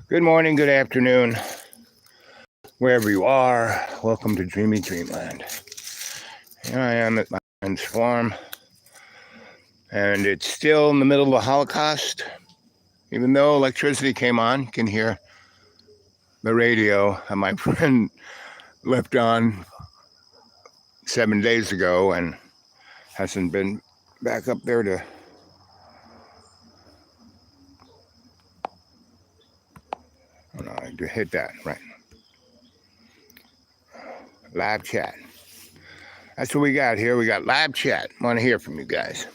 Good morning, good afternoon, wherever you are. Welcome to Dreamy Dreamland. Here I am at my friend's farm, and it's still in the middle of the Holocaust. Even though electricity came on, you can hear the radio that my friend left on 7 days ago and hasn't been back up there to... Oh no, I hit that, right. Live chat. That's what we got here. We got live chat. Want to hear from you guys.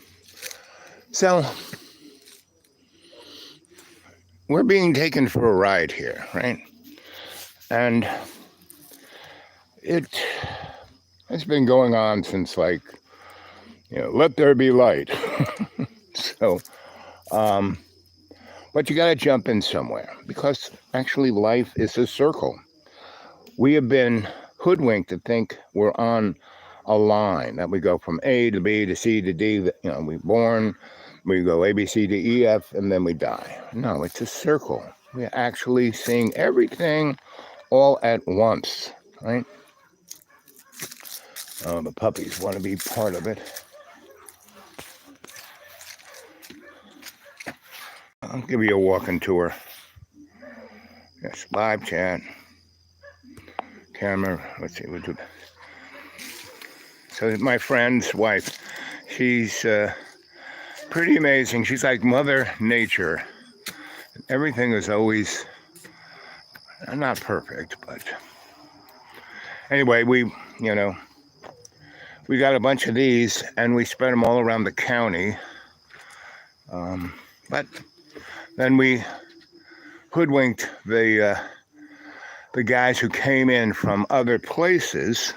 So, we're being taken for a ride here, right? And it's been going on since, let there be light. So, but you got to jump in somewhere, because actually life is a circle. We have been hoodwinked to think we're on a line, that we go from A to B to C to D. We're born, we go A, B, C, D, E, F, and then we die. No, it's a circle. We're actually seeing everything all at once, right? Oh, the puppies want to be part of it. I'll give you a walking tour. Yes, live chat. Camera, let's see, we'll do that. So my friend's wife, she's pretty amazing. She's like Mother Nature. Everything is always not perfect, but anyway, we got a bunch of these and we spread them all around the county. But then we hoodwinked the guys who came in from other places.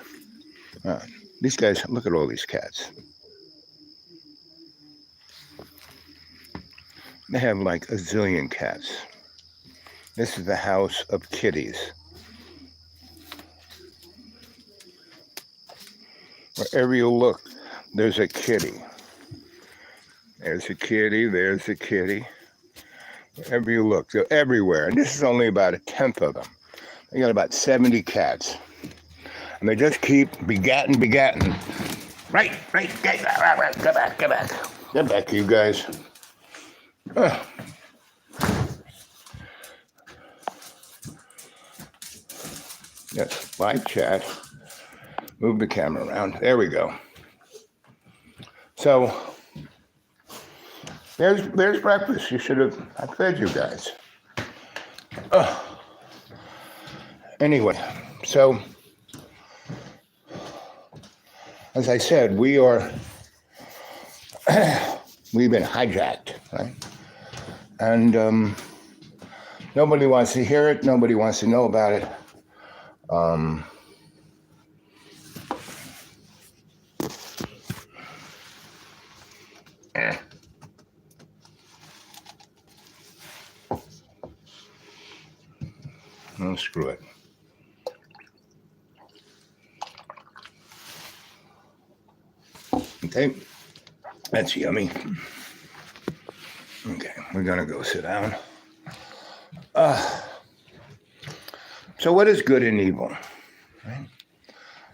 These guys, look at all these cats. They have like a zillion cats. This is the house of kitties. Wherever you look, there's a kitty. There's a kitty, there's a kitty. Wherever you look, they're everywhere. And this is only about 1/10 of them. They got about 70 cats. And they just keep begatting. Right, get back. Get back, you guys. Yes, live chat. Move the camera around. There we go. So, there's breakfast. I fed you guys. Anyway, so, as I said, we've been hijacked, right? And nobody wants to hear it. Nobody wants to know about it. Oh, screw it. Okay, that's yummy. Okay, we're gonna go sit down. So what is good and evil? Right?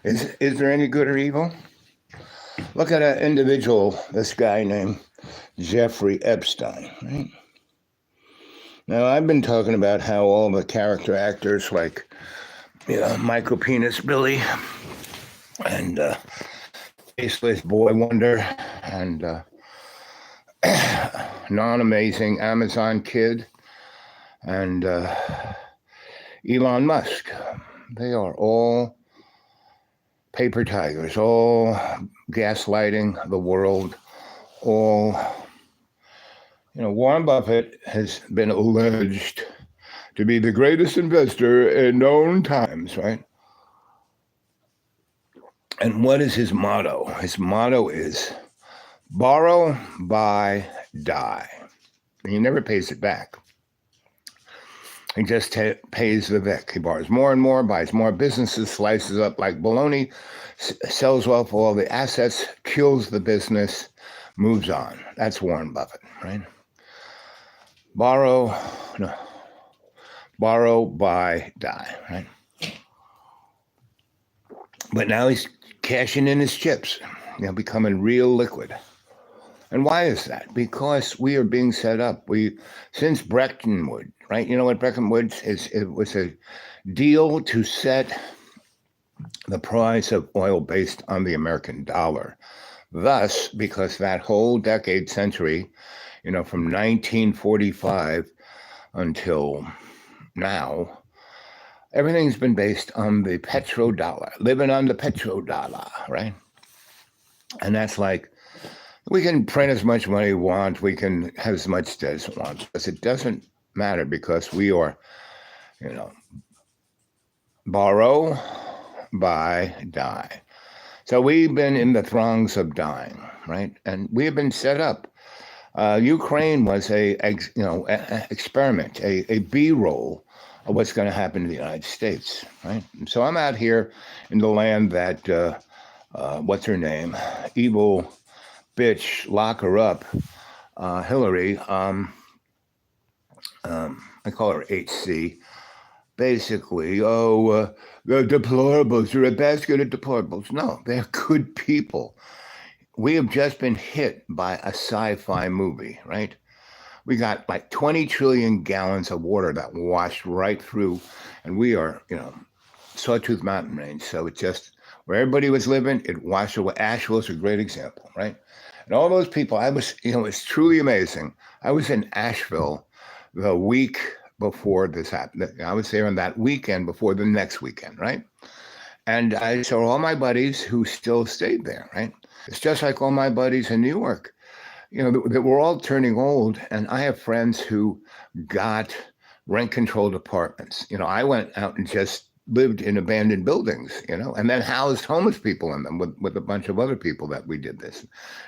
Is there any good or evil? Look at an individual, this guy named Jeffrey Epstein, right? Now, I've been talking about how all the character actors like, Micro Penis Billy and Faceless Boy Wonder and non-amazing Amazon Kid and Elon Musk, they are all paper tigers, all gaslighting the world, all... Warren Buffett has been alleged to be the greatest investor in known times, right? And what is his motto? His motto is borrow, buy, die. And he never pays it back. He just pays the Vic. He borrows more and more, buys more businesses, slices up like bologna, sells off all the assets, kills the business, moves on. That's Warren Buffett, right? Borrow, borrow, buy, die, right? But now he's cashing in his chips, becoming real liquid. And why is that? Because we are being set up. Since Bretton Woods, right? You know what Bretton Woods is? It was a deal to set the price of oil based on the American dollar. Thus, because that whole decade century, from 1945 until now, everything's been based on the petrodollar, living on the petrodollar, right? And that's like, we can print as much money we want, we can have as much debt as we want, because it doesn't matter, because we are, borrow, buy, die. So we've been in the throngs of dying, right? And we have been set up. Ukraine was experiment, a B-roll of what's going to happen in the United States, right? And so I'm out here in the land that, what's her name? Evil bitch, lock her up, Hillary. I call her HC. Basically, the deplorables are a basket of deplorables. No, they're good people. We have just been hit by a sci-fi movie, right? We got like 20 trillion gallons of water that washed right through, and we are, Sawtooth Mountain range. So it just, where everybody was living, it washed away. Asheville is a great example, right? And all those people, it's truly amazing. I was in Asheville the week before this happened. I was there on that weekend before the next weekend, right? And I saw all my buddies who still stayed there, right? It's just like all my buddies in New York, that we're all turning old. And I have friends who got rent-controlled apartments. I went out and just lived in abandoned buildings, and then housed homeless people in them with a bunch of other people that we did this,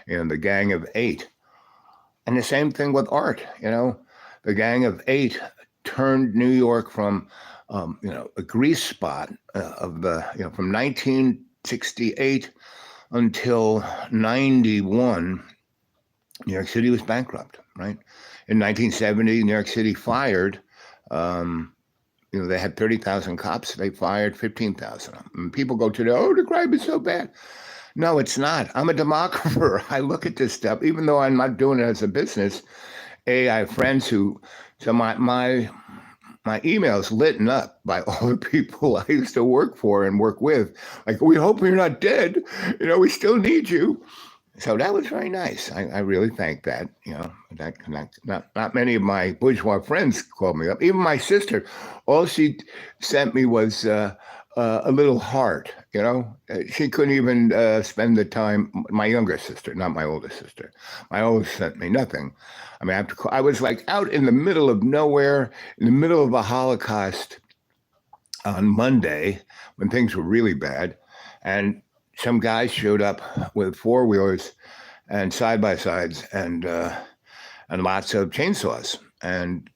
the Gang of Eight. And the same thing with art, the Gang of Eight turned New York from, a grease spot from 1968 until 91, New York City was bankrupt, right? In 1970, New York City fired, they had 30,000 cops. They fired 15,000 of them. And people go today, the crime is so bad. No, it's not. I'm a demographer. I look at this stuff, even though I'm not doing it as a business. I have friends who, so my email's lit up by all the people I used to work for and work with. Like, we hope you're not dead. We still need you. So that was very nice. I really thank that. Not many of my bourgeois friends called me up. Even my sister, all she sent me was a little heart. She couldn't even spend the time. My younger sister, not my older sister. My oldest sent me nothing. I mean, I was like out in the middle of nowhere, in the middle of a Holocaust on Monday when things were really bad, and some guys showed up with four-wheelers and side-by-sides and lots of chainsaws and,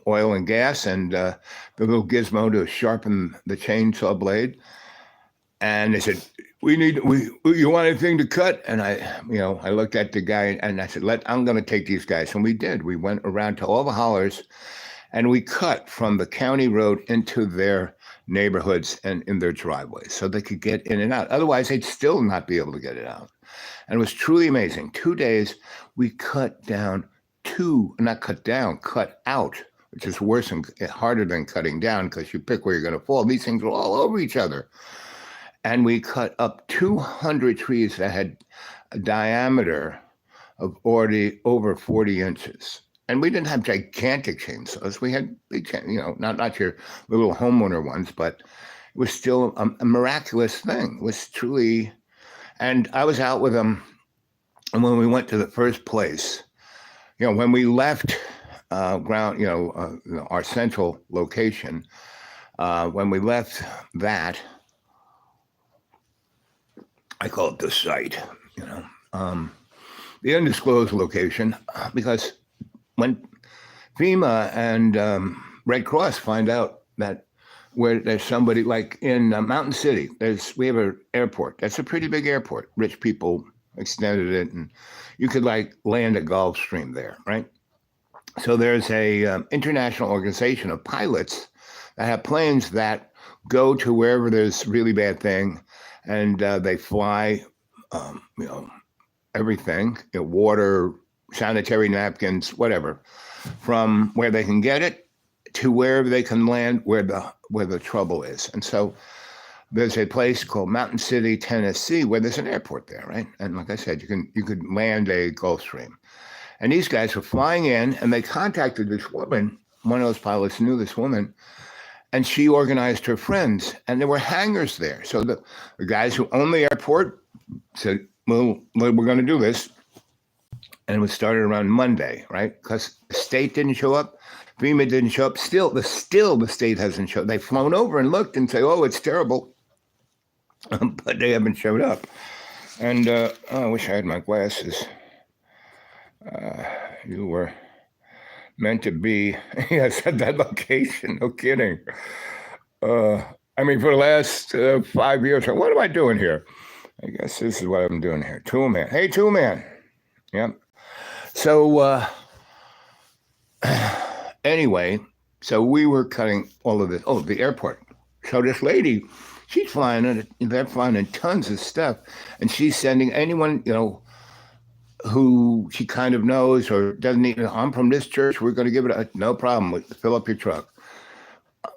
oil and gas and the little gizmo to sharpen the chainsaw blade. And they said, you want anything to cut? And I looked at the guy and I said, I'm going to take these guys. And we did. We went around to all the hollers and we cut from the county road into their neighborhoods and in their driveways so they could get in and out. Otherwise, they'd still not be able to get it out. And it was truly amazing. 2 days, we cut out, which is worse and harder than cutting down because you pick where you're going to fall. These things were all over each other. And we cut up 200 trees that had a diameter of already over 40 inches. And we didn't have gigantic chainsaws. We had big, not your little homeowner ones, but it was still a miraculous thing. It was truly, and I was out with them. And when we went to the first place, when we left our central location, when we left that, I call it the site, the undisclosed location, because when FEMA and Red Cross find out that where there's somebody like in Mountain City, we have an airport. That's a pretty big airport. Rich people extended it, and you could land a Gulfstream there, right? So there's a international organization of pilots that have planes that go to wherever there's really bad thing, and they fly, you know, everything, you know, water, sanitary napkins, whatever, from where they can get it to wherever they can land, where the trouble is. And so there's a place called Mountain City, Tennessee, where there's an airport there, right? And like I said, you could land a Gulfstream. And these guys were flying in, and they contacted this woman. One of those pilots knew this woman, and she organized her friends, and there were hangars there. So the guys who own the airport said, well, we're going to do this. And it was started around Monday, right? Because the state didn't show up. FEMA didn't show up. Still, the state hasn't showed up. They've flown over and looked and say, oh, it's terrible. But they haven't showed up. And I wish I had my glasses. You were meant to be, yes, at that location. No kidding. I mean, for the last 5 years, what am I doing here? I guess this is what I'm doing here. Toolman. Hey, Toolman. Yep. So anyway, so we were cutting all of this. Oh, the airport. So this lady, she's flying in, they're flying in tons of stuff, and she's sending anyone, you know, who she kind of knows or doesn't even, I'm from this church, we're going to give it no problem, fill up your truck.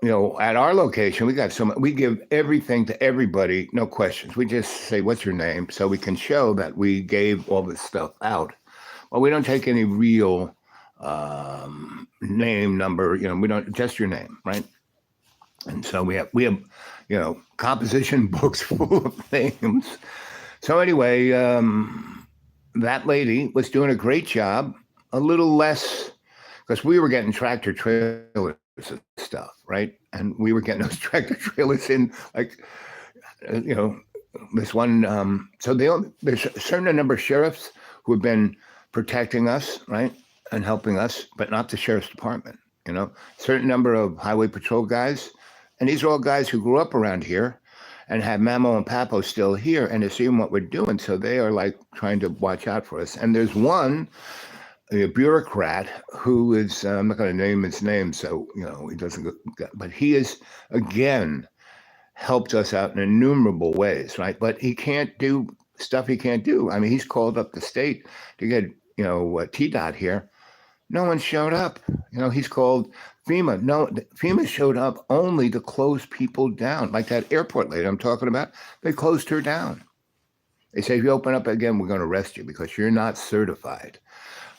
You know, at our location, we give everything to everybody, no questions. We just say, what's your name? So we can show that we gave all this stuff out. Well, we don't take any real name, number, you know, we don't, just your name, right? And so we have, you know, composition books full of names. So anyway, that lady was doing a great job, a little less, because we were getting tractor trailers and stuff, right? And we were getting those tractor trailers in, like, you know, this one. So there's a certain number of sheriffs who have been protecting us, right, and helping us, but not the sheriff's department. You know, certain number of highway patrol guys, and these are all guys who grew up around here and have Mamo and Papo still here, and they're seeing what we're doing, so they are like trying to watch out for us. And there's one, a bureaucrat who is, I'm not going to name his name, so, you know, he doesn't go, but he is, again, helped us out in innumerable ways, right? But he can't do stuff he can't do. I mean, he's called up the state to get, you know, T-Dot here. No one showed up. You know, he's called FEMA. No, FEMA showed up only to close people down. Like that airport lady I'm talking about, they closed her down. They say, if you open up again, we're going to arrest you because you're not certified.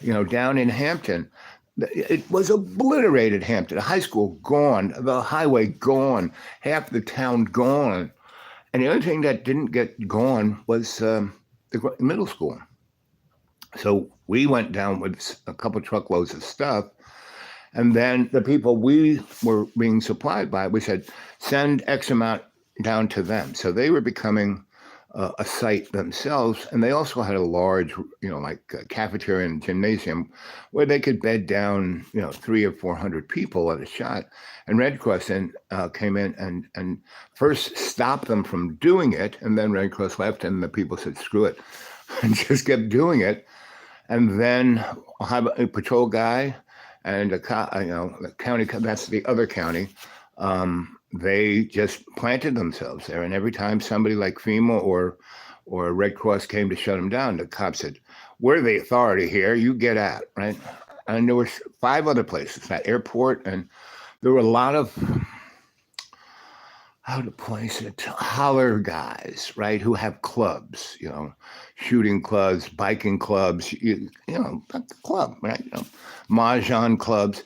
You know, down in Hampton, it was obliterated, Hampton. The high school gone, the highway gone, half the town gone. And the only thing that didn't get gone was the middle school. So we went down with a couple truckloads of stuff. And then the people we were being supplied by, we said, send X amount down to them. So they were becoming a site themselves. And they also had a large, you know, like a cafeteria and gymnasium where they could bed down, you know, 300 or 400 people at a shot. And Red Cross came in and first stopped them from doing it. And then Red Cross left and the people said, screw it, and just kept doing it. And then I'll have a patrol guy and the county, that's the other county. They just planted themselves there. And every time somebody like FEMA or Red Cross came to shut them down, the cops said, we're the authority here, you get out, right? And there were 5 other places, that airport, and there were a lot of, how to place it, holler guys, right, who have clubs, you know, shooting clubs, biking clubs, you know, that's the club, right, you know, mahjong clubs.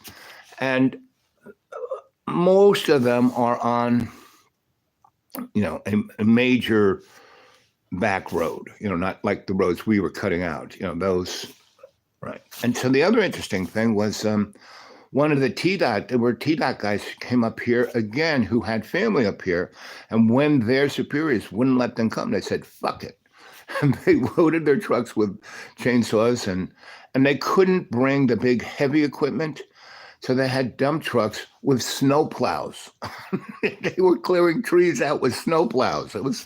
And most of them are on, you know, a major back road, you know, not like the roads we were cutting out, you know, those, right. And so the other interesting thing was one of the there were T-Dot guys came up here again who had family up here. And when their superiors wouldn't let them come, they said, fuck it. And they loaded their trucks with chainsaws and they couldn't bring the big heavy equipment. So they had dump trucks with snow plows. They were clearing trees out with snow plows. It was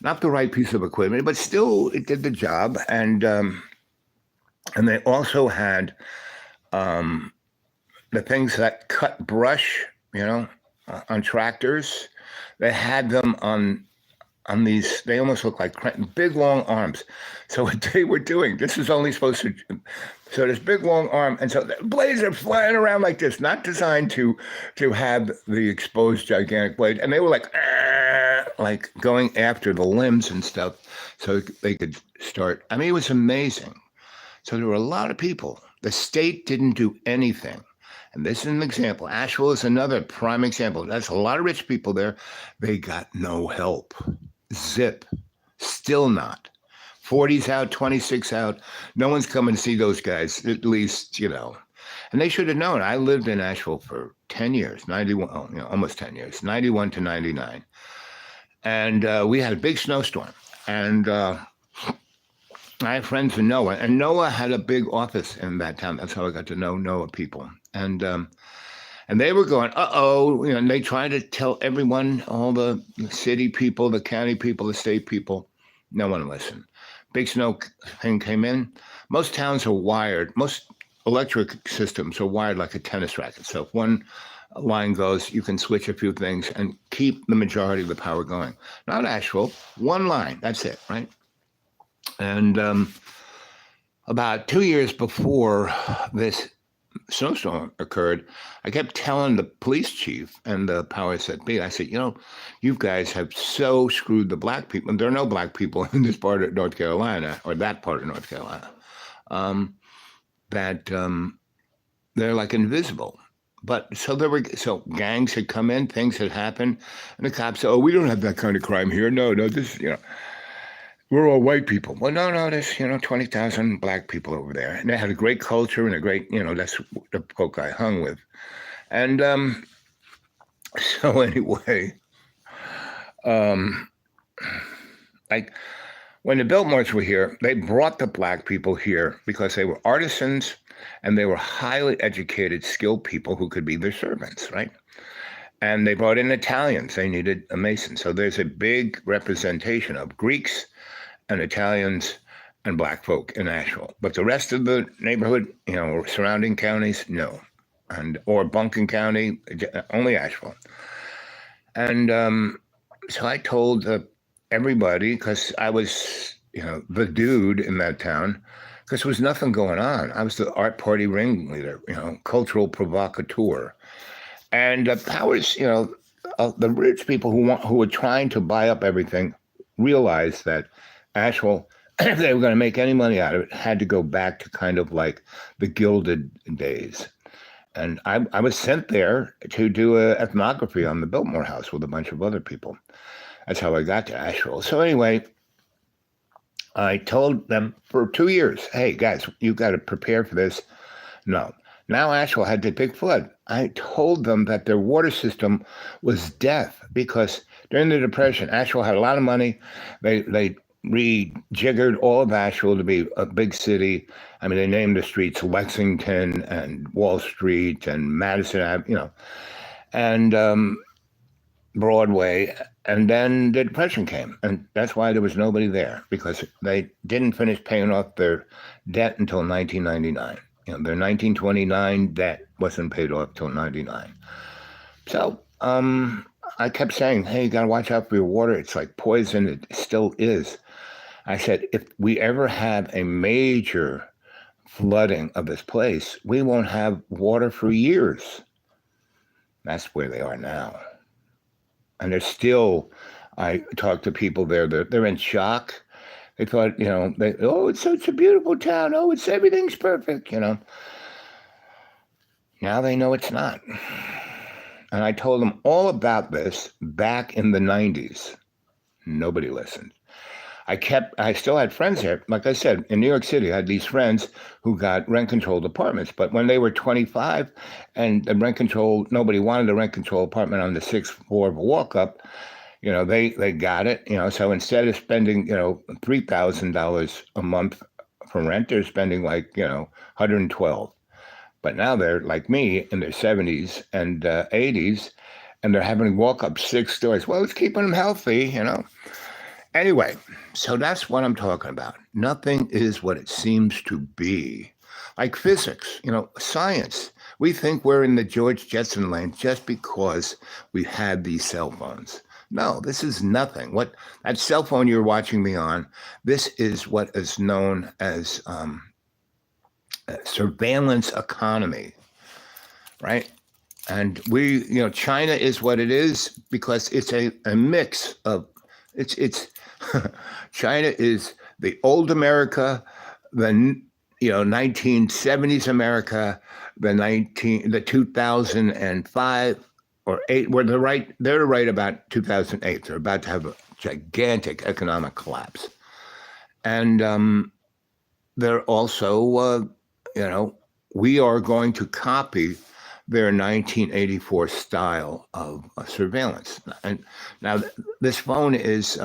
not the right piece of equipment, but still it did the job. And they also had the things that cut brush, you know, on tractors. They had them on these, they almost look like big long arms. So what they were doing, this is only supposed to, so this big long arm, and so the blades are flying around like this, not designed to have the exposed gigantic blade. And they were like going after the limbs and stuff so they could start. I mean, it was amazing. So there were a lot of people. The state didn't do anything. And this is an example. Asheville is another prime example. That's a lot of rich people there. They got no help. Zip. Still not. 40's out, 26 out. No one's coming to see those guys, at least, And they should have known. I lived in Asheville for 10 years, 91, almost 10 years, 91 to 99. And we had a big snowstorm. And I have friends in Noah, and Noah had a big office in that town. That's how I got to know Noah people. And they were going, and they tried to tell everyone, all the city people, the county people, the state people. No one listened. Big snow thing came in. Most towns are wired. Most electric systems are wired like a tennis racket. So if one line goes, you can switch a few things and keep the majority of the power going. Not Asheville, one line. That's it, right? And about 2 years before this snowstorm occurred, I kept telling the police chief and the powers that be, I said, you guys have so screwed the black people. And there are no black people in this part of North Carolina, or that part of North Carolina, that they're like invisible. But so gangs had come in, things had happened, and the cops said, we don't have that kind of crime here. No, this, we're all white people. Well, no, there's, 20,000 black people over there. And they had a great culture and a great, that's the folk I hung with. And so anyway, like when the Biltmores were here, they brought the black people here because they were artisans and they were highly educated, skilled people who could be their servants, right? And they brought in Italians. They needed a mason. So there's a big representation of Greeks and Italians and black folk in Asheville. But the rest of the neighborhood, surrounding counties, no. Or Buncombe County, only Asheville. And so I told everybody, because I was, the dude in that town, because there was nothing going on. I was the art party ringleader, cultural provocateur. And the powers, the rich people who were trying to buy up everything realized that Asheville, if they were going to make any money out of it, had to go back to kind of like the Gilded days. And I was sent there to do an ethnography on the Biltmore House with a bunch of other people. That's how I got to Asheville. So anyway, I told them for 2 years, hey, guys, you got to prepare for this. No. Now Asheville had the big flood. I told them that their water system was death because during the Depression, Asheville had a lot of money. They rejiggered all of Asheville to be a big city. I mean, they named the streets Lexington and Wall Street and Madison Avenue, and Broadway. And then the Depression came, and that's why there was nobody there, because they didn't finish paying off their debt until 1999. Their 1929 debt wasn't paid off till 99. So I kept saying, hey, you got to watch out for your water. It's like poison. It still is. I said, if we ever have a major flooding of this place, we won't have water for years. That's where they are now. And they're still, I talk to people there, they're in shock. They thought, it's such a beautiful town. Oh, everything's perfect, Now they know it's not. And I told them all about this back in the 90s. Nobody listened. I still had friends there. Like I said, in New York City, I had these friends who got rent-controlled apartments. But when they were 25 and the rent-controlled, nobody wanted a rent-controlled apartment on the 6th floor of a walk-up, they got it. So instead of spending, $3,000 a month for rent, they're spending like, $112. But now they're like me in their 70s and 80s, and they're having to walk up 6 stories. Well, it's keeping them healthy, Anyway, so that's what I'm talking about. Nothing is what it seems to be. Like physics, science. We think we're in the George Jetson lane just because we had these cell phones. No, this is nothing. What that cell phone you're watching me on, this is what is known as surveillance economy, right? And China is what it is because it's a mix of it's China is the old America, the 1970s America, the 2005 or 8. They're right about 2008. They're about to have a gigantic economic collapse, and they're also we are going to copy their 1984 style of surveillance. And now this phone is,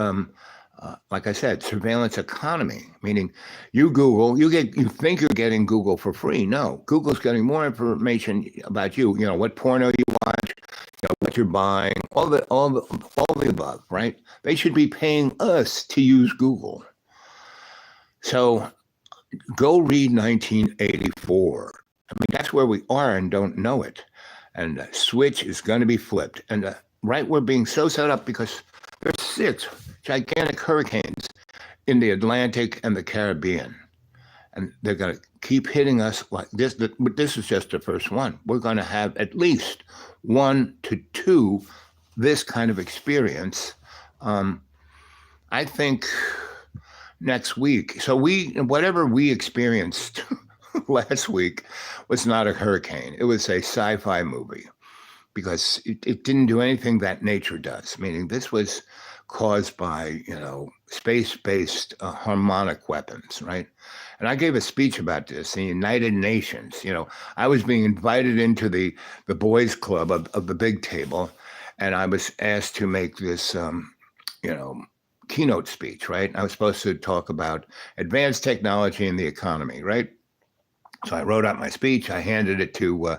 like I said, surveillance economy, meaning you Google, you think you're getting Google for free. No, Google's getting more information about you. What porno you watch, what you're buying, all the above, right? They should be paying us to use Google. So go read 1984. I mean, that's where we are and don't know it. And the switch is going to be flipped. And we're being so set up because there's 6 gigantic hurricanes in the Atlantic and the Caribbean. And they're going to keep hitting us like this. But this is just the first one. We're going to have at least 1 to 2 this kind of experience. I think next week. So whatever we experienced last week was not a hurricane. It was a sci-fi movie because it didn't do anything that nature does, meaning this was caused by, space-based harmonic weapons, right? And I gave a speech about this in the United Nations. I was being invited into the boys club of the big table, and I was asked to make this, keynote speech, right? I was supposed to talk about advanced technology in the economy, right? So I wrote out my speech. I handed it to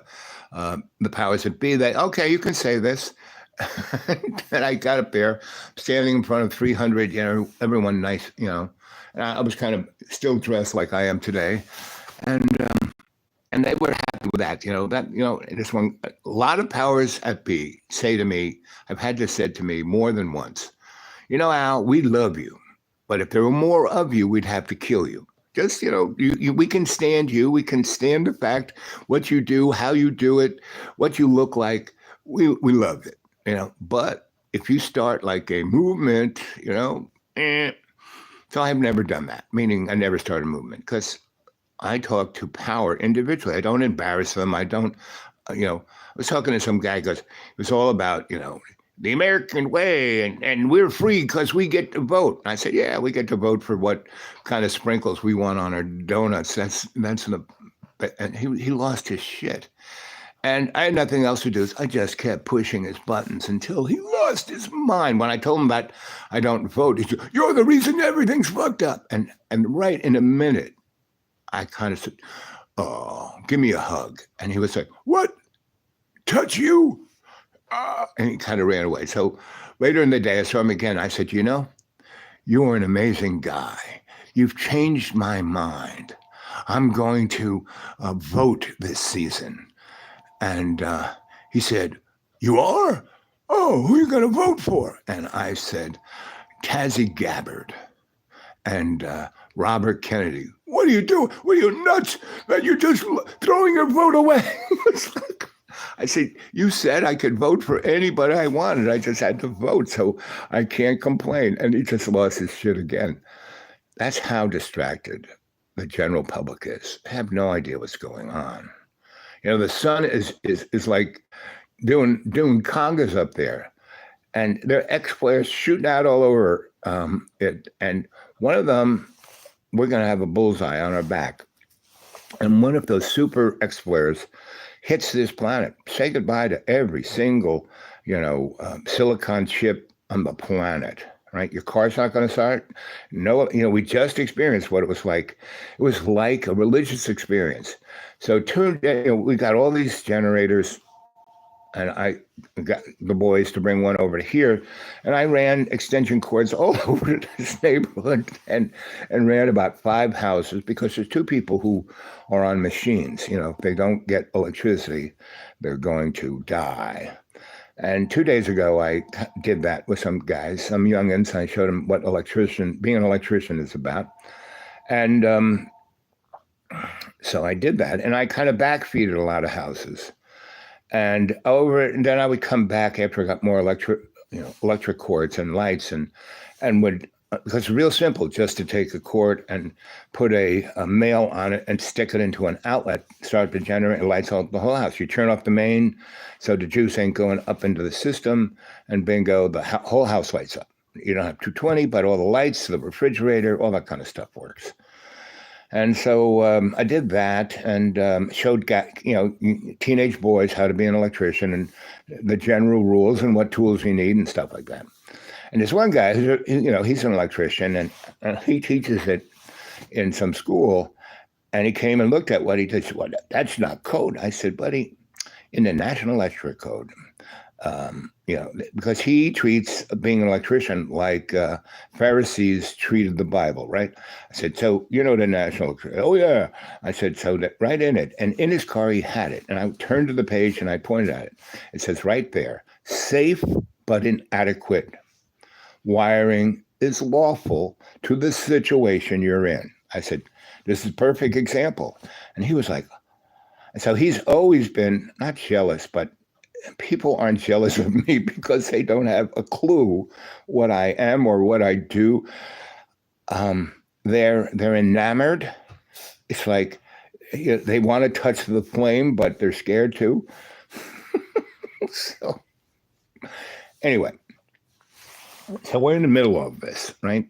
the powers that be. Okay, you can say this. And I got up there, standing in front of 300, everyone nice, and I was kind of still dressed like I am today. And they were happy with that, this one, a lot of powers that be say to me, I've had this said to me more than once, Al, we love you, but if there were more of you, we'd have to kill you. Just, we can stand you. We can stand the fact what you do, how you do it, what you look like. We love it, But if you start like a movement, So I've never done that, meaning I never started a movement because I talk to power individually. I don't embarrass them. I don't, I was talking to some guy, goes, it was all about, the American way, and we're free because we get to vote. And I said, yeah, we get to vote for what kind of sprinkles we want on our donuts. And he lost his shit. And I had nothing else to do. I just kept pushing his buttons until he lost his mind. When I told him that I don't vote, he said, you're the reason everything's fucked up. And right in a minute, I kind of said, oh, give me a hug. And he was like, what? Touch you? And he kind of ran away. So later in the day, I saw him again. I said, you're an amazing guy. You've changed my mind. I'm going to vote this season. And he said, you are? Oh, who are you going to vote for? And I said, Tazzy Gabbard and Robert Kennedy. What are you doing? What are you nuts that you're just throwing your vote away? It's like, I said, you said I could vote for anybody I wanted. I just had to vote, so I can't complain. And he just lost his shit again. That's how distracted the general public is. They have no idea what's going on. The sun is like doing congas up there, and there are X-flares shooting out all over it. And one of them, we're going to have a bullseye on our back. And one of those super X-flares hits this planet. Say goodbye to every single, silicon chip on the planet, right? Your car's not going to start. No, we just experienced what it was like. It was like a religious experience. So we got all these generators and I got the boys to bring one over to here, and I ran extension cords all over this neighborhood and ran about 5 houses because there's 2 people who are on machines. If they don't get electricity, they're going to die. And 2 days ago, I did that with some guys, some youngins. I showed them what being an electrician is about. And so I did that, and I kind of backfeeded a lot of houses. And then I would come back after I got more electric cords and lights, and would, because it's real simple just to take a cord and put a male on it and stick it into an outlet, start to generate lights all the whole house. You turn off the main so the juice ain't going up into the system, and bingo, the whole house lights up. You don't have 220, but all the lights, the refrigerator, all that kind of stuff works. And so I did that and showed teenage boys how to be an electrician and the general rules and what tools you need and stuff like that. And there's one guy who, he's an electrician and he teaches it in some school. And he came and looked at what he did. Well, that's not code. I said, buddy, in the National Electric Code, because he treats being an electrician like Pharisees treated the Bible, right? I said, so the National, oh yeah. I said, so that right in it. And in his car, he had it. And I turned to the page and I pointed at it. It says right there, safe but inadequate wiring is lawful to the situation you're in. I said, this is a perfect example. And he was like, so he's always been not jealous, but people aren't jealous of me because they don't have a clue what I am or what I do. They're enamored. It's like they want to touch the flame, but they're scared too. So anyway, so we're in the middle of this, right?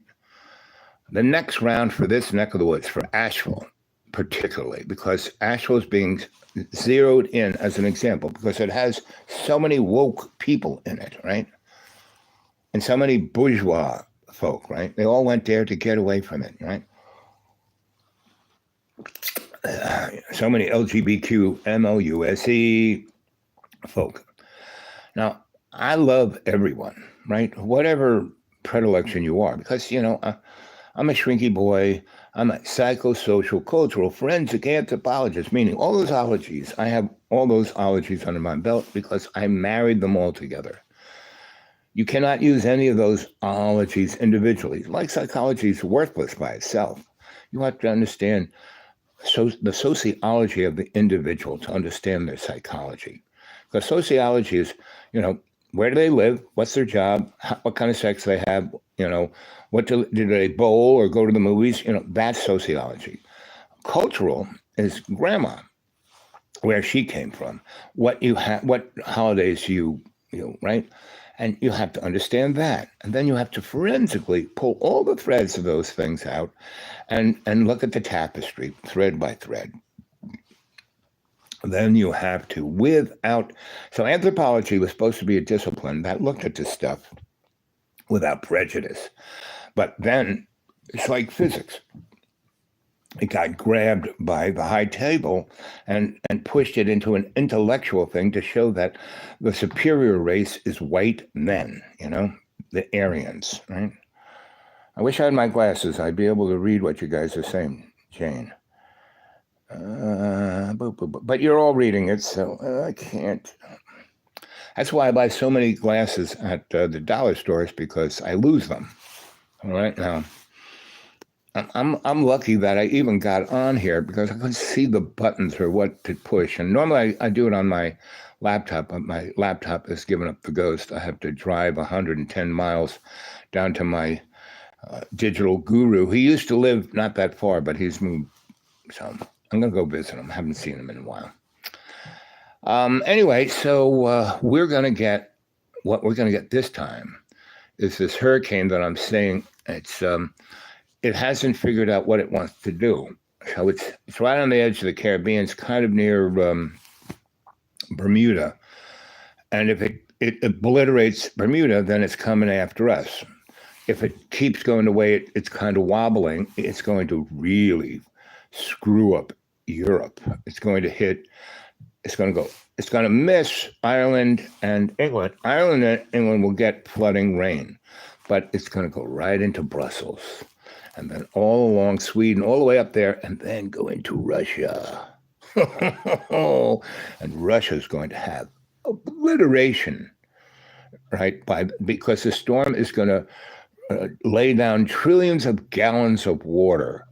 The next round for this neck of the woods, for Asheville particularly, because Asheville is being zeroed in as an example because it has so many woke people in it, right? And so many bourgeois folk, right? They all went there to get away from it, right? So many LGBTQ, MLUSE folk. Now, I love everyone, right? Whatever predilection you are, because, I'm a shrinky boy. I'm a psychosocial, cultural, forensic anthropologist, meaning all those ologies. I have all those ologies under my belt because I married them all together. You cannot use any of those ologies individually. Like psychology is worthless by itself. You have to understand the sociology of the individual to understand their psychology. Because sociology is, where do they live? What's their job? What kind of sex they have? What do they bowl or go to the movies? That's sociology. Cultural is grandma, where she came from, what holidays right? And you have to understand that. And then you have to forensically pull all the threads of those things out and look at the tapestry, thread by thread. Then you have to, so anthropology was supposed to be a discipline that looked at this stuff without prejudice. But then it's like physics. It got grabbed by the high table and pushed it into an intellectual thing to show that the superior race is white men, the Aryans, right? I wish I had my glasses. I'd be able to read what you guys are saying, Jane. But you're all reading it, so I can't. That's why I buy so many glasses at the dollar stores, because I lose them. All right, now I'm lucky that I even got on here because I couldn't see the buttons or what to push. And normally I do it on my laptop, but my laptop has given up the ghost. I have to drive 110 miles down to my digital guru. He used to live not that far, but he's moved. So I'm going to go visit him. I haven't seen him in a while. Anyway, so we're going to get, what we're going to get this time is this hurricane that I'm saying it hasn't figured out what it wants to do. So it's right on the edge of the Caribbean. It's kind of near Bermuda. And if it obliterates Bermuda, then it's coming after us. If it keeps going the way it's kind of wobbling, it's going to really screw up Europe. It's going to hit it's going to go. It's going to miss Ireland and England. Ireland and England will get flooding rain, but it's going to go right into Brussels, and then all along Sweden, all the way up there, and then go into Russia. And Russia's going to have obliteration, right? Because the storm is going to lay down trillions of gallons of water,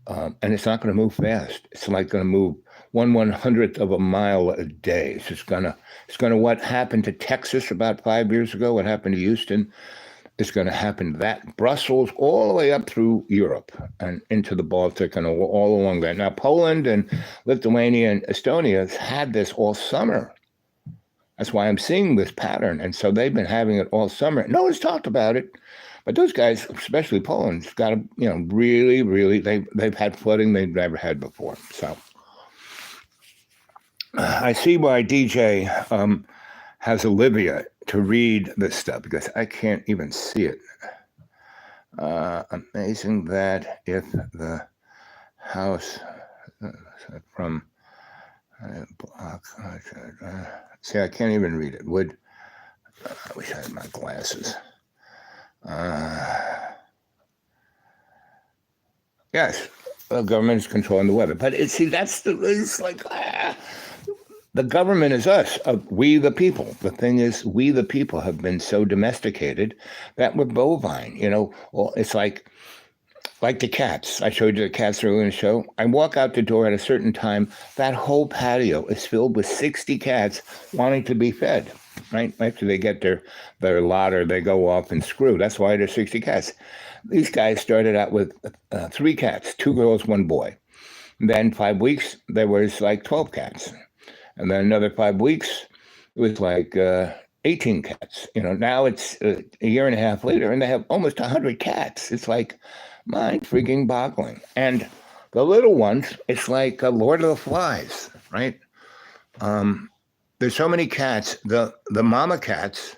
and it's not going to move fast. It's like going to move 1/100th of a mile a day. It's going to what happened to Texas about 5 years ago, what happened to Houston, is going to happen that Brussels all the way up through Europe and into the Baltic and all along there. Now, Poland and Lithuania and Estonia have had this all summer. That's why I'm seeing this pattern. And so they've been having it all summer. No one's talked about it. But those guys, especially Poland's got to, really, really, they've had flooding they've never had before. So I see why DJ has Olivia to read this stuff, because I can't even see it. Amazing that if the house from block, see, I can't even read it. I wish I had my glasses. Yes, the government is controlling the weather, but it's like the government is us, we the people. The thing is, we the people have been so domesticated that we're bovine. Well, it's like the cats. I showed you the cats earlier in the show. I walk out the door at a certain time. That whole patio is filled with 60 cats wanting to be fed. Right after they get their lot, they go off and screw. That's why there's 60 cats. These guys started out with 3 cats, 2 girls, 1 boy. And then 5 weeks, there was like 12 cats. And then another 5 weeks, it was like 18 cats. Now it's a year and a half later, and they have almost 100 cats. It's like mind freaking boggling. And the little ones, it's like a Lord of the Flies, right? There's so many cats. The mama cats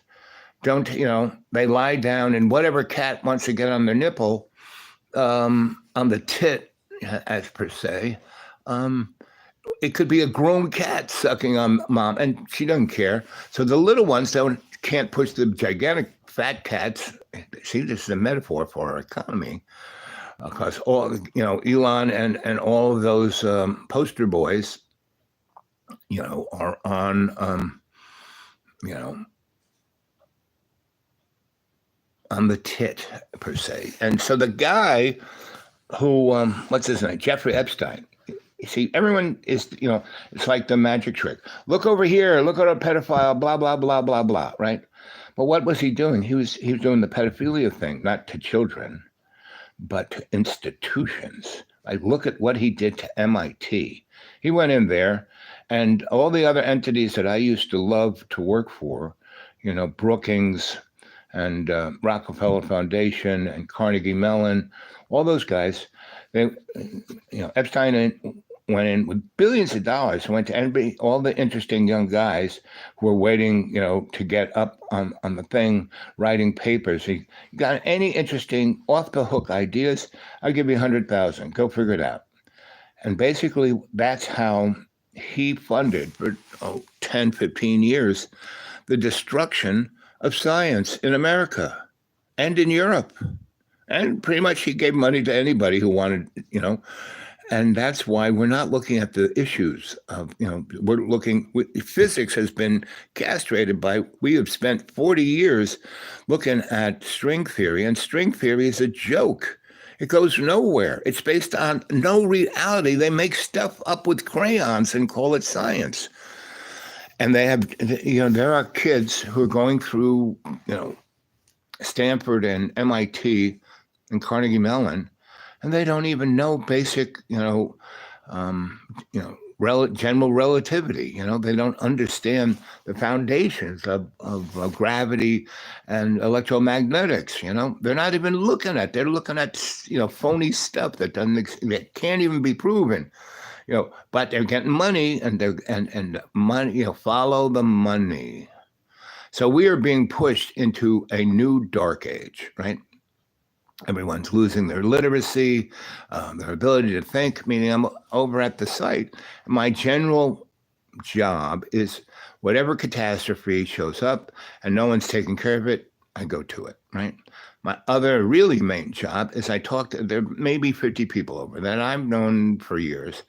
don't, they lie down, and whatever cat wants to get on their nipple, on the tit, as per se, it could be a grown cat sucking on mom, and she doesn't care. So the little ones can't push the gigantic fat cats. See, this is a metaphor for our economy, because all, Elon and all of those poster boys, are on, on the tit, per se. And so the guy who, what's his name? Jeffrey Epstein. You see, everyone is, it's like the magic trick. Look over here, look at a pedophile, blah, blah, blah, blah, blah, right? But what was he doing? He was doing the pedophilia thing, not to children, but to institutions. Like, look at what he did to MIT. He went in there, and all the other entities that I used to love to work for, Brookings and Rockefeller Foundation and Carnegie Mellon, all those guys, Epstein went in with billions of dollars, went to all the interesting young guys who were waiting, to get up on the thing, writing papers. He got any interesting off-the-hook ideas, I'll give you 100,000. Go figure it out. And basically, that's how he funded for 10, 15 years the destruction of science in America and in Europe. And pretty much he gave money to anybody who wanted, and that's why we're not looking at the issues of, physics has been castrated we have spent 40 years looking at string theory, and string theory is a joke. It goes nowhere. It's based on no reality. They make stuff up with crayons and call it science. And they have, there are kids who are going through, Stanford and MIT and Carnegie Mellon, and they don't even know basic, general relativity. They don't understand the foundations of gravity and electromagnetics. They're not even looking at. They're looking at phony stuff that can't even be proven. But they're getting money, and money. Follow the money. So we are being pushed into a new dark age, right? Everyone's losing their literacy, their ability to think, meaning I'm over at the site. My general job is whatever catastrophe shows up and no one's taking care of it, I go to it, right? My other really main job is I talk to, there may be 50 people over that I've known for years.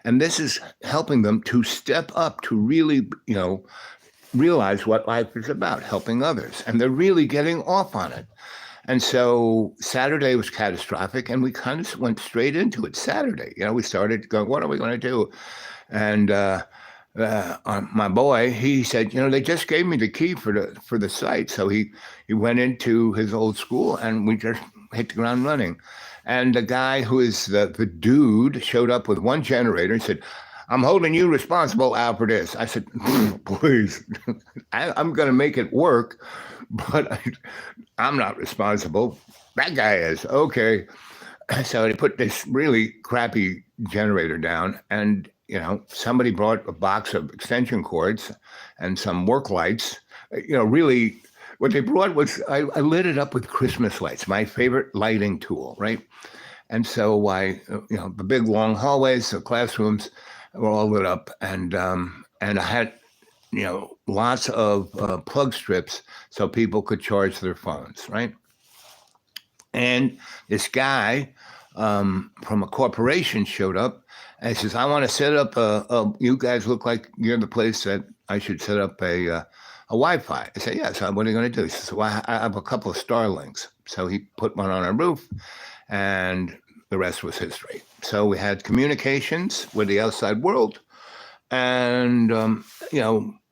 And this is helping them to step up to really, realize what life is about, helping others. And they're really getting off on it. And so Saturday was catastrophic, and we kind of went straight into it. Saturday, we started going, what are we going to do? And my boy, he said, they just gave me the key for the site. So he went into his old school, and we just hit the ground running. And the guy who is the dude showed up with one generator and said, I'm holding you responsible, Al, for this. I said, please, I'm going to make it work, but I'm not responsible. That guy is. Okay. So they put this really crappy generator down, and, somebody brought a box of extension cords and some work lights. Really, what they brought was, I lit it up with Christmas lights, my favorite lighting tool, right? And so the big long hallways, the classrooms were all lit up, and I had, lots of plug strips so people could charge their phones, right? And this guy from a corporation showed up, and he says, I want to set up you guys look like you're the place that I should set up a Wi-Fi. I said, yes, what are you going to do? He says, well, I have a couple of Starlinks. So he put one on our roof, and the rest was history. So we had communications with the outside world, and,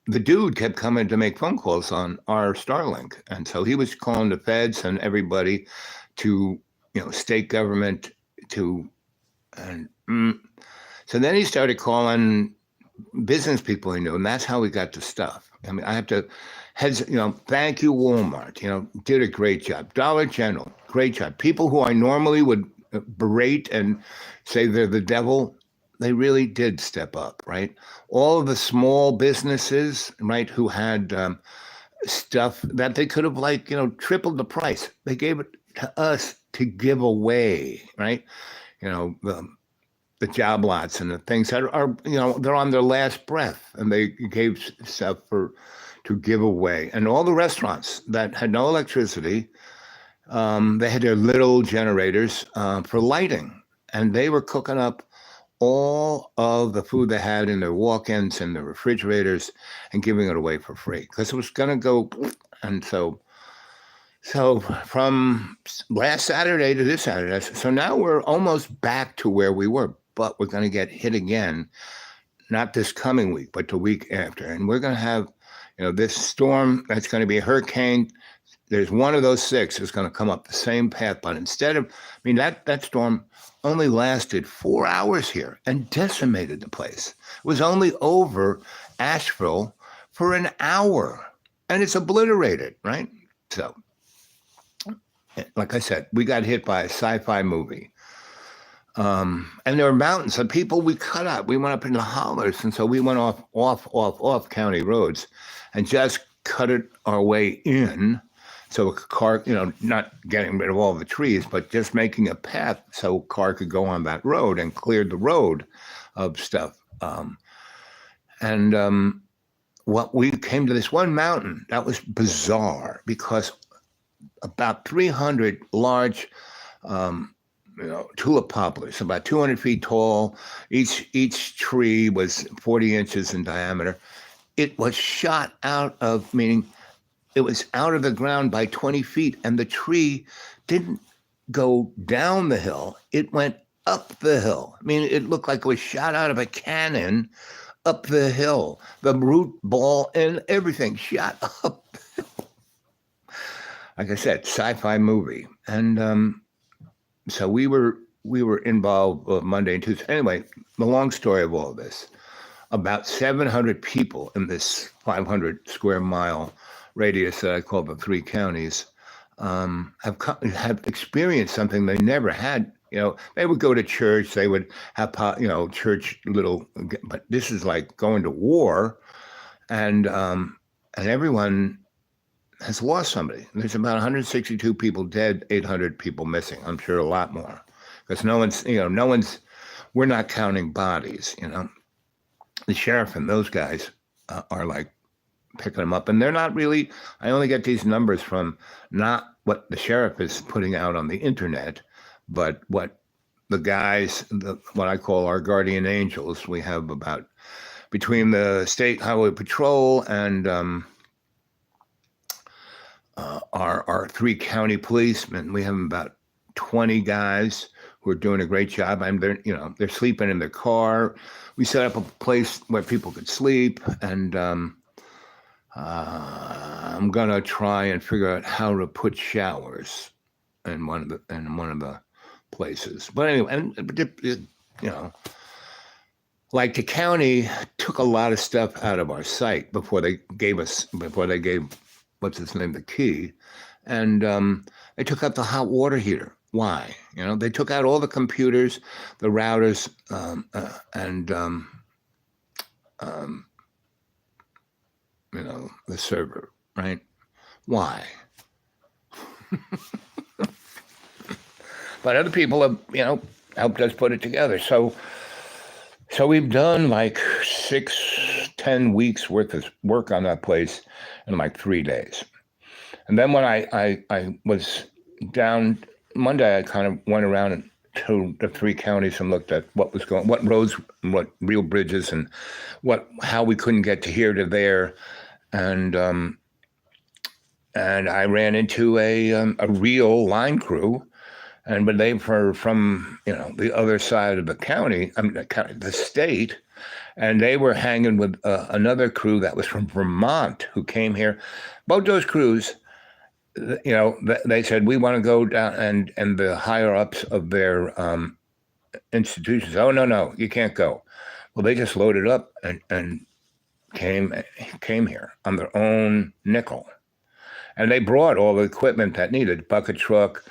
the dude kept coming to make phone calls on our Starlink. And so he was calling the feds and everybody to, state government so then he started calling business people he knew, and that's how we got the stuff. I mean, I have to thank you, Walmart, did a great job. Dollar General, great job. People who I normally would berate and say they're the devil, they really did step up, right? All of the small businesses, right, who had stuff that they could have tripled the price. They gave it to us to give away, right? The job lots and the things that are, they're on their last breath, and they gave stuff to give away. And all the restaurants that had no electricity, they had their little generators for lighting, and they were cooking up all of the food they had in their walk-ins and the refrigerators and giving it away for free because it was going to go. And so from last Saturday to this Saturday, so now we're almost back to where we were, but we're going to get hit again, not this coming week, but the week after. And we're going to have, this storm that's going to be a hurricane. There's one of those 6 that's going to come up the same path, but instead of, that storm only lasted 4 hours here and decimated the place. It was only over Asheville for an hour, and it's obliterated, right? So, like I said, we got hit by a sci-fi movie. And there were mountains and people we cut out. We went up in the hollers, and so we went off county roads and just cut it our way in. So a car, not getting rid of all the trees, but just making a path so a car could go on that road, and cleared the road of stuff. What we came to this one mountain that was bizarre because about 300 large, tulip poplars, about 200 feet tall. Each tree was 40 inches in diameter. It was shot out of, meaning it was out of the ground by 20 feet, and the tree didn't go down the hill. It went up the hill. It looked like it was shot out of a cannon up the hill. The root ball and everything shot up the hill. Like I said, sci-fi movie. And so we were involved Monday and Tuesday. Anyway, the long story of all this, about 700 people in this 500 square mile radius that I call the 3 counties have experienced something they never had. They would go to church, they would have, church little, but this is like going to war, and everyone has lost somebody. There's about 162 people dead, 800 people missing. I'm sure a lot more, because no one's, we're not counting bodies, the sheriff and those guys are like picking them up, and they're not really. I only get these numbers from not what the sheriff is putting out on the internet, but what the guys, what I call our guardian angels. We have about between the state highway patrol and our three county policemen. We have about 20 guys who are doing a great job. They're sleeping in their car. We set up a place where people could sleep, and I'm gonna try and figure out how to put showers in one of the places. But anyway, like the county took a lot of stuff out of our site before they gave what's his name the key, and they took out the hot water heater. Why? They took out all the computers, the routers, and the server, right? Why? But other people have, helped us put it together. So we've done like 10 weeks worth of work on that place in like 3 days. And then when I was down Monday, I kind of went around to the three counties and looked at what roads, what real bridges, and how we couldn't get to here to there. And I ran into a real line crew, but they were from the other side of the county, the state, and they were hanging with another crew that was from Vermont who came here. Both those crews, they said, we want to go down, and the higher ups of their institutions, oh no, you can't go. Well, they just loaded up and came here on their own nickel. And they brought all the equipment that needed, bucket truck,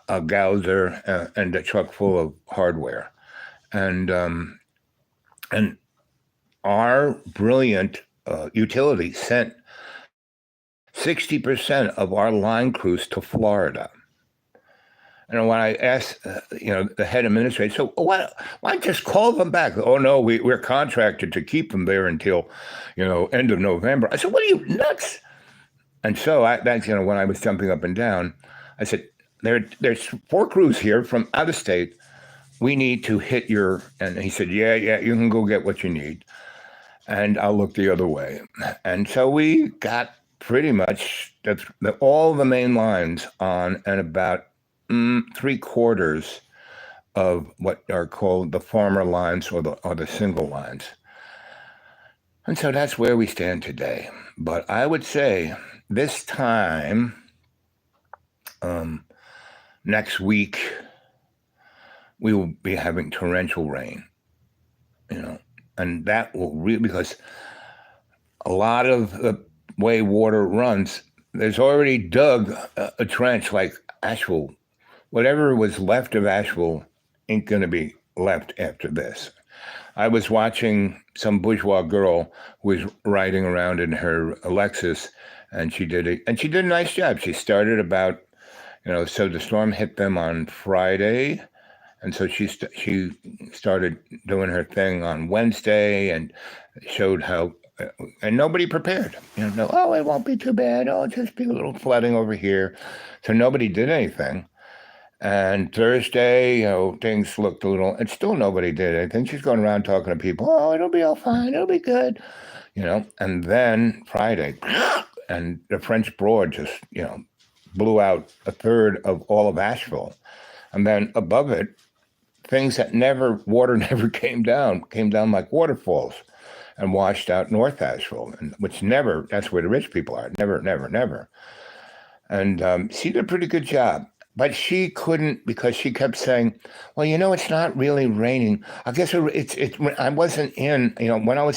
a gouger, and a truck full of hardware. And our brilliant utility sent 60% of our line crews to Florida. And when I asked, the head administrator, so why just call them back? Oh no, we're contracted to keep them there until, end of November. I said, what are you, nuts? And so that's when I was jumping up and down, I said, there's 4 crews here from out of state. We need to hit and he said, yeah, you can go get what you need. And I'll look the other way. And so we got pretty much all the main lines on, and about 3/4 of what are called the farmer lines or the single lines. And so that's where we stand today. But I would say this time next week, we will be having torrential rain, and that will really, because a lot of the way water runs, there's already dug a trench, like Asheville. Whatever was left of Asheville ain't going to be left after this. I was watching some bourgeois girl who was riding around in her Lexus, and she did a nice job. She started about, so the storm hit them on Friday, and so she started doing her thing on Wednesday and showed how, and nobody prepared. Oh, it won't be too bad. Oh, just be a little flooding over here. So nobody did anything. And Thursday, things looked a little, and still nobody did anything. She's going around talking to people. Oh, it'll be all fine. It'll be good. And then Friday, and the French Broad just, blew out 1/3 of all of Asheville. And then above it, things that water never came down like waterfalls and washed out North Asheville, that's where the rich people are. Never. And she did a pretty good job. But she couldn't, because she kept saying, well, it's not really raining. I guess I wasn't in, when I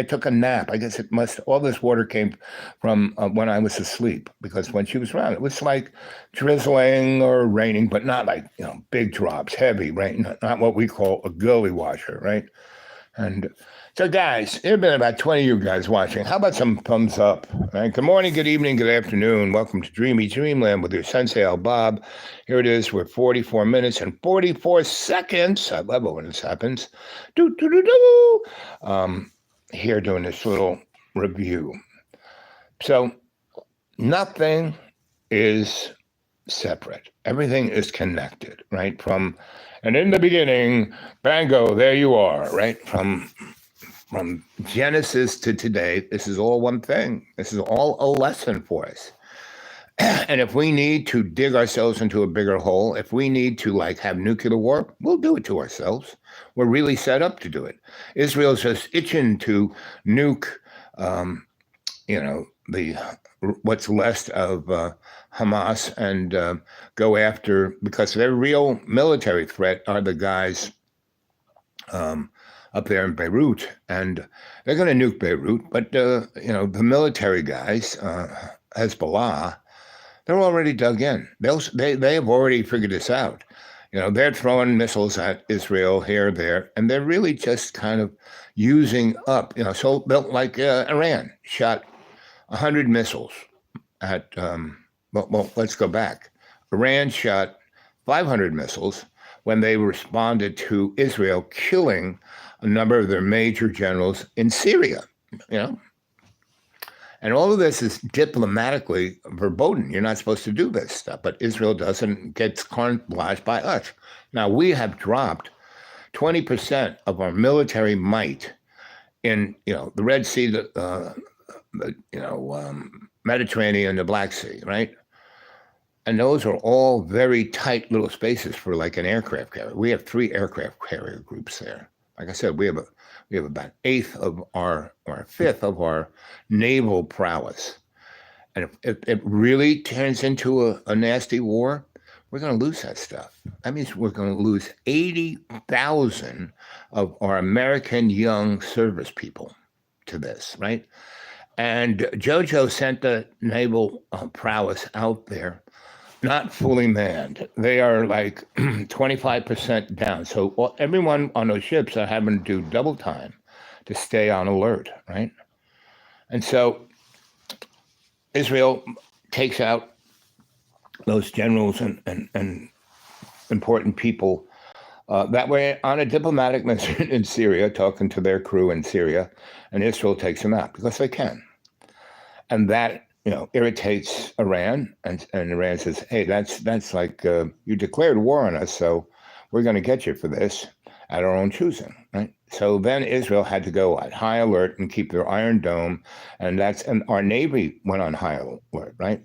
took a nap. I guess all this water came from when I was asleep, because when she was around, it was like drizzling or raining, but not like, big drops, heavy rain, not what we call a gully washer, right? And So, guys, there have been about 20 of you guys watching. How about some thumbs up? All right. Good morning, good evening, good afternoon. Welcome to Dreamy Dreamland with your Sensie Owl Bob. Here it is. We're 44 minutes and 44 seconds. I love it when this happens. Here doing this little review. So, nothing is separate. Everything is connected, right? And in the beginning, bango, there you are, right? From Genesis to today, this is all one thing. This is all a lesson for us. And if we need to dig ourselves into a bigger hole, if we need to have nuclear war, we'll do it to ourselves. We're really set up to do it. Israel's just itching to nuke, what's left of Hamas and go after, because their real military threat are the guys up there in Beirut, and they're going to nuke Beirut. But the military guys, Hezbollah, they're already dug in. They have already figured this out. They're throwing missiles at Israel here, there, and they're really just kind of using up. So like Iran shot 100 missiles at. Well, let's go back. Iran shot 500 missiles when they responded to Israel killing a number of their major generals in Syria, And all of this is diplomatically verboten. You're not supposed to do this stuff, but Israel doesn't get carte blanche by us. Now, we have dropped 20% of our military might in, the Red Sea, Mediterranean, the Black Sea, right? And those are all very tight little spaces for an aircraft carrier. We have 3 aircraft carrier groups there. Like I said, we have about 1/8 of our, or 1/5 of our naval prowess. And if it really turns into a nasty war, we're going to lose that stuff. That means we're going to lose 80,000 of our American young service people to this, right? And JoJo sent the naval prowess out there, not fully manned. They are 25% down. So everyone on those ships are having to do double time to stay on alert, right? And so Israel takes out those generals and important people that way on a diplomatic mission in Syria, talking to their crew in Syria, and Israel takes them out because they can. And that irritates Iran, and Iran says, hey, that's like you declared war on us, so we're going to get you for this at our own choosing, right? So then Israel had to go at high alert and keep their Iron Dome, and our Navy went on high alert, right?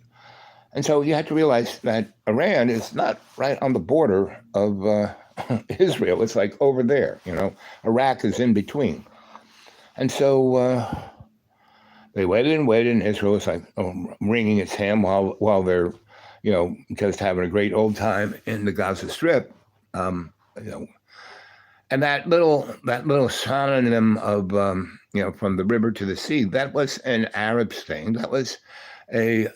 And so you have to realize that Iran is not right on the border of Israel. It's over there, Iraq is in between. And so they waited and waited, and Israel was wringing its hand while they're, just having a great old time in the Gaza Strip, And that little synonym of, from the river to the sea, that was an Arab thing. That was a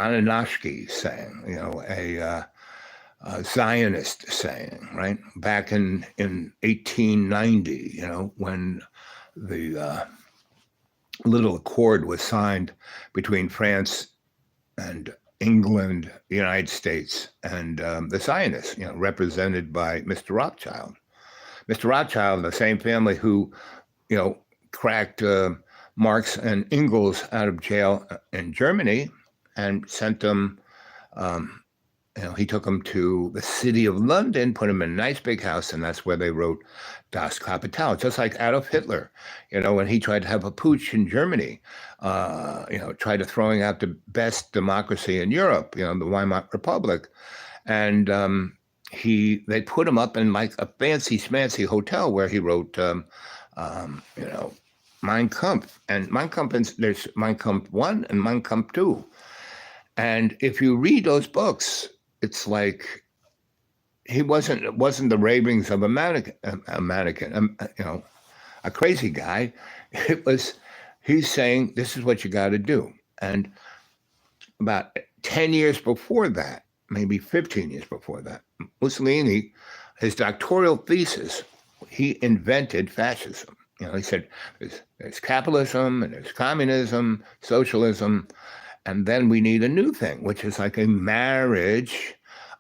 Anunnaki saying, a Zionist saying, right? Back in 1890, when the little accord was signed between France and England, the United States, and the Zionists, represented by Mr. Rothschild. Mr. Rothschild, the same family who, cracked Marx and Engels out of jail in Germany and sent them, he took them to the city of London, put them in a nice big house, and that's where they wrote Das Kapital, just like Adolf Hitler, when he tried to have a putsch in Germany, tried to throwing out the best democracy in Europe, the Weimar Republic. And they put him up in a fancy schmancy hotel where he wrote, Mein Kampf. And Mein Kampf, there's Mein Kampf 1 and Mein Kampf 2. And if you read those books, it's it wasn't the ravings of a mannequin, a crazy guy. He's saying, this is what you got to do. And about 10 years before that, maybe 15 years before that, Mussolini, his doctoral thesis he invented fascism. He said there's capitalism and there's communism, socialism, and then we need a new thing, which is like a marriage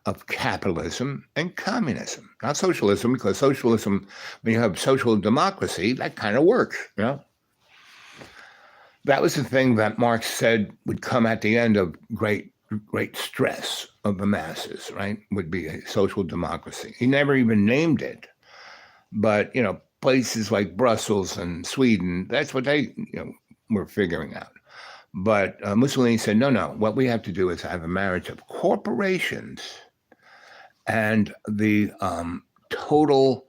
of capitalism and communism. Not socialism, because socialism, when you have social democracy, that kind of works, That was the thing that Marx said would come at the end of great stress of the masses, right? Would be a social democracy. He never even named it. But, places like Brussels and Sweden, that's what they, were figuring out. But Mussolini said, no, what we have to do is have a marriage of corporations and the total,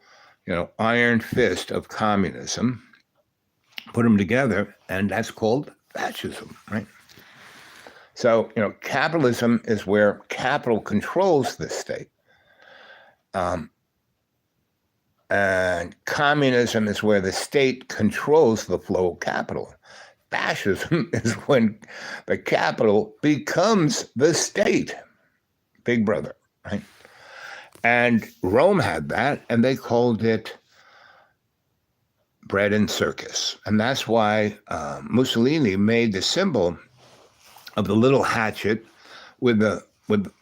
iron fist of communism, put them together, and that's called fascism, right? So, capitalism is where capital controls the state. And communism is where the state controls the flow of capital. Fascism is when the capital becomes the state, Big Brother, right? And Rome had that, and they called it bread and circus. And that's why Mussolini made the symbol of the little hatchet with the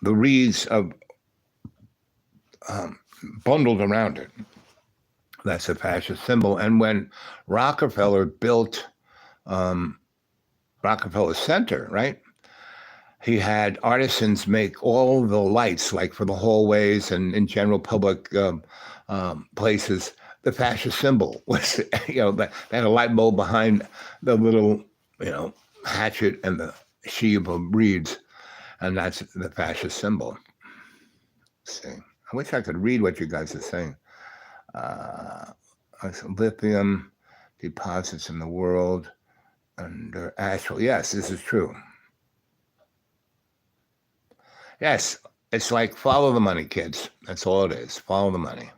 reeds of bundled around it. That's a fascist symbol. And when Rockefeller built Rockefeller Center, right? He had artisans make all the lights, like for the hallways and in general public places. The fascist symbol was, they had a light bulb behind the little, hatchet and the sheaf of reeds, and that's the fascist symbol. Let's see, I wish I could read what you guys are saying. Lithium deposits in the world under astral. Yes, this is true. Yes, it's like follow the money, kids. That's all it is. Follow the money.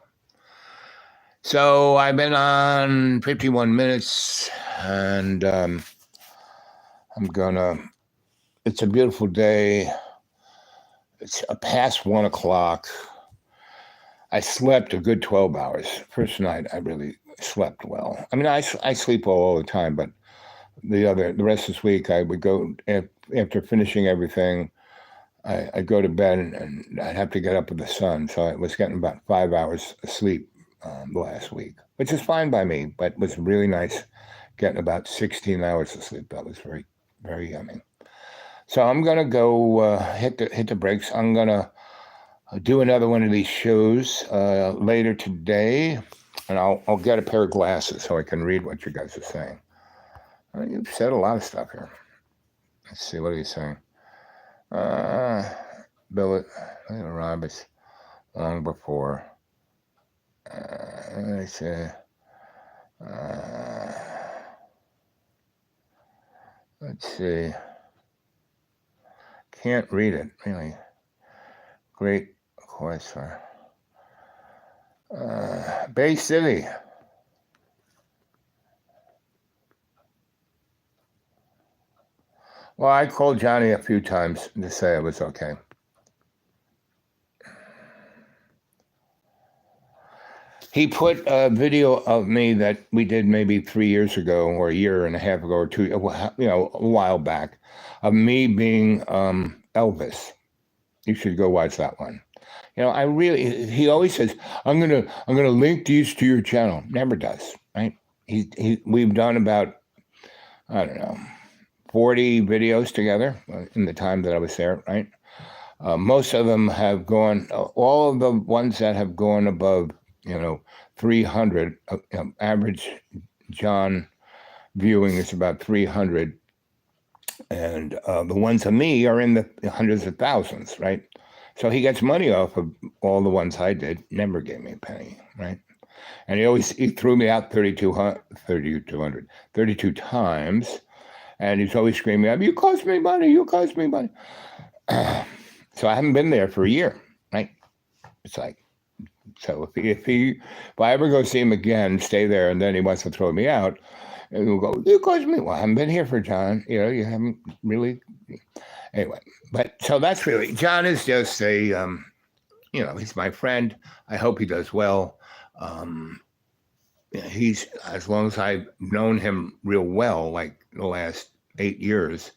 So I've been on 51 minutes, and it's a beautiful day. It's past 1 o'clock. I slept a good 12 hours. First night, I really slept well. I mean, I sleep well all the time, but the rest of this week, I would go, after finishing everything, I'd go to bed and I'd have to get up with the sun. So I was getting about 5 hours of sleep the last week, which is fine by me, but it was really nice getting about 16 hours of sleep. That was very, very yummy. So I'm going to go hit the brakes. I'm going to do another one of these shows later today, and I'll get a pair of glasses so I can read what you guys are saying. You've said a lot of stuff here. Let's see, what are you saying? Billet Roberts long before. Let's see. Let's see. Can't read it, really. Great course for Bay City. Well, I called Johnny a few times to say it was okay. He put a video of me that we did maybe 3 years ago, or a year and a half ago, or two, a while back, of me being Elvis. You should go watch that one. He always says, I'm gonna link these to your channel. Never does, right? We've done about, I don't know, 40 videos together in the time that I was there, right? Most of them have gone, all of the ones that have gone above, 300, average John viewing is about 300. And the ones of me are in the hundreds of thousands, right? So he gets money off of all the ones I did, never gave me a penny, right? And he threw me out 32 times. And he's always screaming at me, you cost me money, you cost me money. So I haven't been there for a year, right? It's like, so if I ever go see him again, stay there, and then he wants to throw me out, and we'll go, you cost me. Well, I haven't been here for John. You haven't really. Anyway, but so that's really, John is just a, he's my friend. I hope he does well. he's, as long as I've known him real well, like the last 8 years,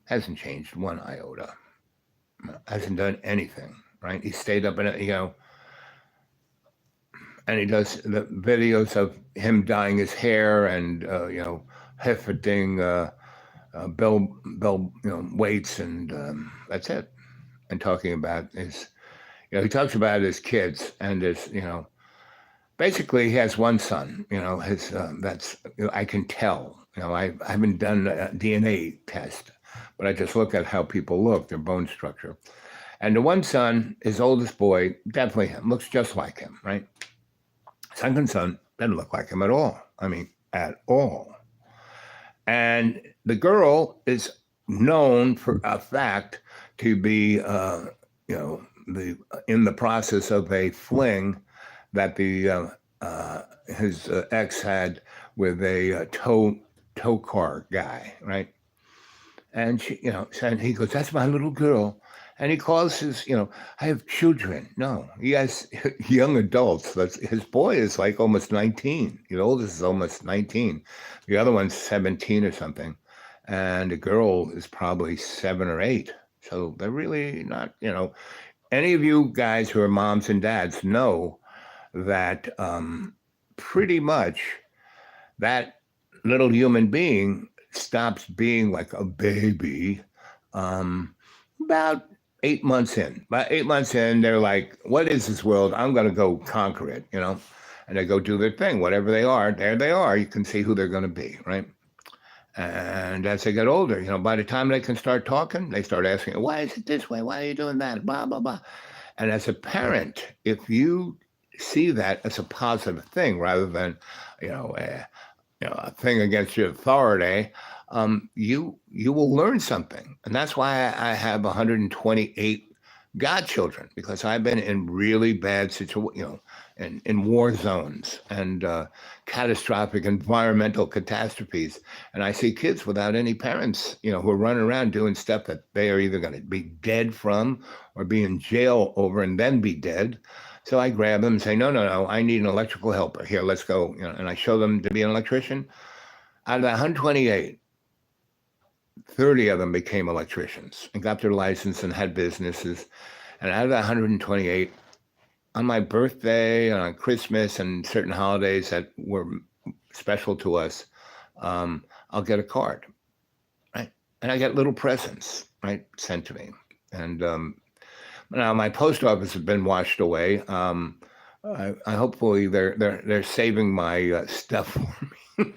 hasn't changed one iota. Hasn't done anything, right? He stayed up in it, and he does the videos of him dyeing his hair and hefting bell weights, and that's it. And talking about his, he talks about his kids and his, basically he has one son. His that's I can tell. I haven't done a DNA test, but I just look at how people look, their bone structure. And the one son, his oldest boy, definitely him, looks just like him, right? Second son doesn't look like him at all. I mean, at all. And the girl is known for a fact to be, in the process of a fling that his ex had with a tow car guy, right? And she, said, he goes, "That's my little girl." And he calls his, "I have children." No, he has young adults. His boy is like almost 19. The oldest is almost 19. The other one's 17 or something. And the girl is probably 7 or 8. So they're really not, any of you guys who are moms and dads know that pretty much that little human being stops being like a baby about 8 months in. About 8 months in, they're like, "What is this world? I'm going to go conquer it," And they go do their thing, whatever they are. There they are. You can see who they're going to be, right? And as they get older, by the time they can start talking, they start asking, "Why is it this way? Why are you doing that?" Blah, blah, blah. And as a parent, if you see that as a positive thing rather than, a thing against your authority, you will learn something. And that's why I have 128 godchildren, because I've been in really bad situations, in war zones and catastrophic environmental catastrophes. And I see kids without any parents, who are running around doing stuff that they are either going to be dead from or be in jail over and then be dead. So I grab them and say, no, I need an electrical helper. Here, let's go. And I show them to be an electrician. Out of the 128, 30 of them became electricians and got their license and had businesses. And out of the 128, on my birthday, on Christmas, and certain holidays that were special to us, I'll get a card, right? And I get little presents, right, sent to me. And now my post office has been washed away. I hopefully they're saving my stuff for me.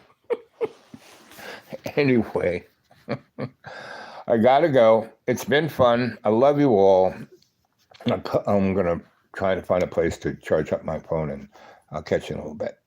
Anyway, I gotta go. It's been fun. I love you all. I'm gonna try to find a place to charge up my phone, and I'll catch you in a little bit.